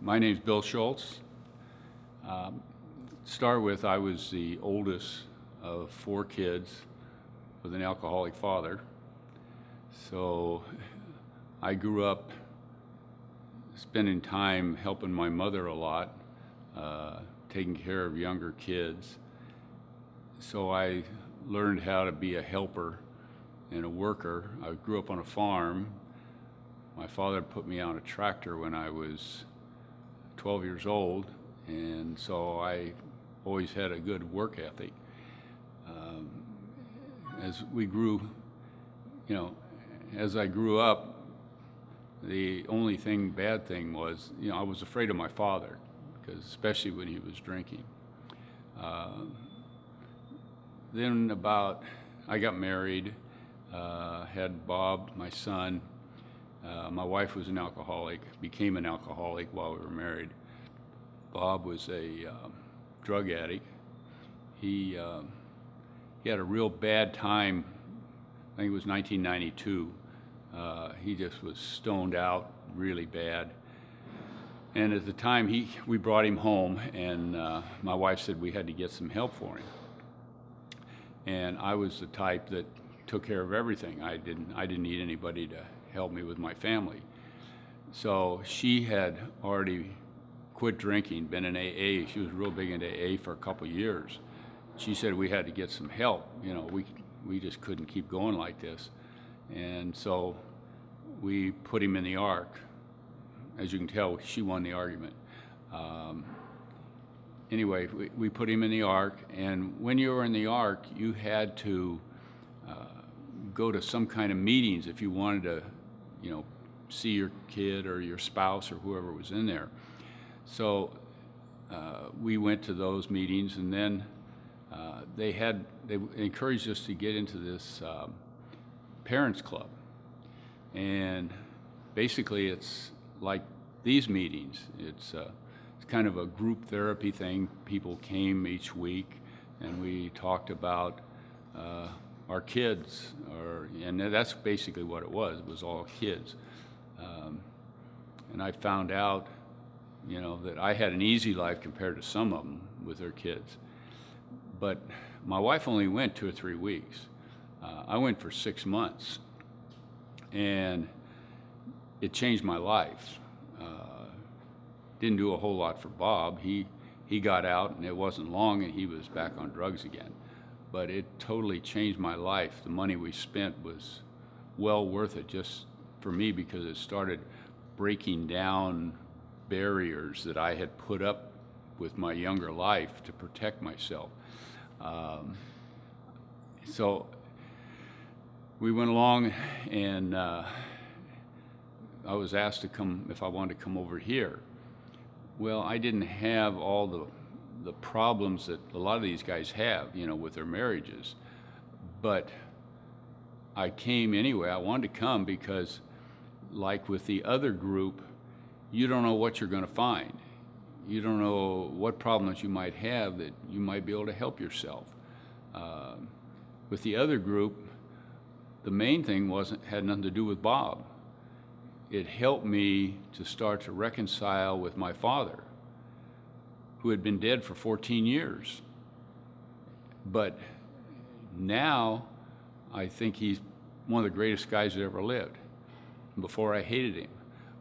My name's Bill Schultz. Start with, I was the oldest of 4 kids with an alcoholic father. So I grew up spending time helping my mother a lot, taking care of younger kids. So I learned how to be a helper and a worker. I grew up on a farm. My father put me on a tractor when I was 12 years old, and so I always had a good work ethic. As we grew, as I grew up, the only bad thing was, I was afraid of my father, because especially when he was drinking. Then I got married, had Bob, my son. My wife was an alcoholic, became an alcoholic while we were married. Bob was a drug addict. He had a real bad time. I think it was 1992. He just was stoned out really bad. And at the time, we brought him home, and my wife said we had to get some help for him. And I was the type that took care of everything. I didn't need anybody to help me with my family. So she had already quit drinking, been in AA. She was real big into AA for a couple of years. She said we had to get some help. We just couldn't keep going like this. And so we put him in the ARC. As you can tell, she won the argument. Anyway, we put him in the ARC, and when you were in the ARC, you had to go to some kind of meetings if you wanted to, see your kid or your spouse or whoever was in there. So we went to those meetings, and then they encouraged us to get into this parents club. And basically it's like these meetings. It's kind of a group therapy thing. People came each week, and we talked about our kids, and that's basically what it was. It was all kids. And I found out, that I had an easy life compared to some of them with their kids. But my wife only went 2 or 3 weeks. I went for 6 months, and it changed my life. Didn't do a whole lot for Bob. He got out, and it wasn't long, and he was back on drugs again. But it totally changed my life. The money we spent was well worth it just for me, because it started breaking down barriers that I had put up with my younger life to protect myself. So we went along, and I was asked to come, if I wanted to come over here. Well, I didn't have all the problems that a lot of these guys have, with their marriages. But I came anyway. I wanted to come because, like with the other group, you don't know what you're going to find. You don't know what problems you might have that you might be able to help yourself. With the other group, the main thing had nothing to do with Bob. It helped me to start to reconcile with my father, who had been dead for 14 years. But now I think he's one of the greatest guys that ever lived. Before, I hated him.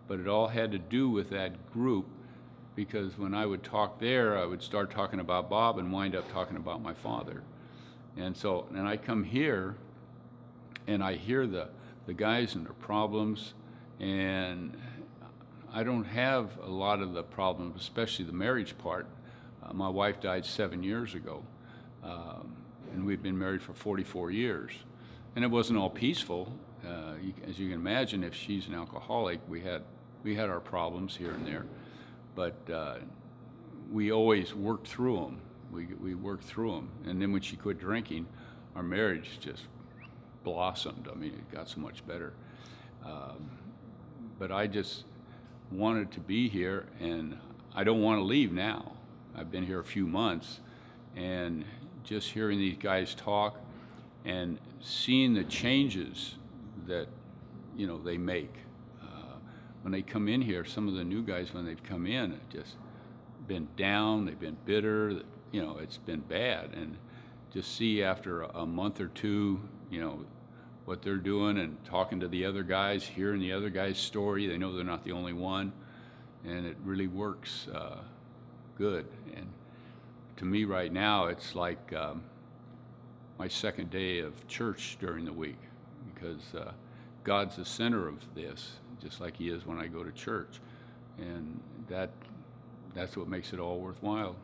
But it all had to do with that group, because when I would talk there, I would start talking about Bob and wind up talking about my father. And I come here, and I hear the guys and their problems, and I don't have a lot of the problems, especially the marriage part. My wife died 7 years ago, and we've been married for 44 years. And it wasn't all peaceful. As you can imagine, if she's an alcoholic, we had our problems here and there, but we always worked through them. We worked through them, and then when she quit drinking, our marriage just blossomed. I mean, it got so much better. But I just wanted to be here, and I don't want to leave now. I've been here a few months, and just hearing these guys talk and seeing the changes that they make when they come in here, some of the new guys, when they've come in, have just been down, they've been bitter, you know, it's been bad. And just see after a month or two, you know, what they're doing and talking to the other guys, hearing the other guy's story, they know they're not the only one, and it really works good. And to me right now, it's like my second day of church during the week, because God's the center of this, just like he is when I go to church. And that's what makes it all worthwhile.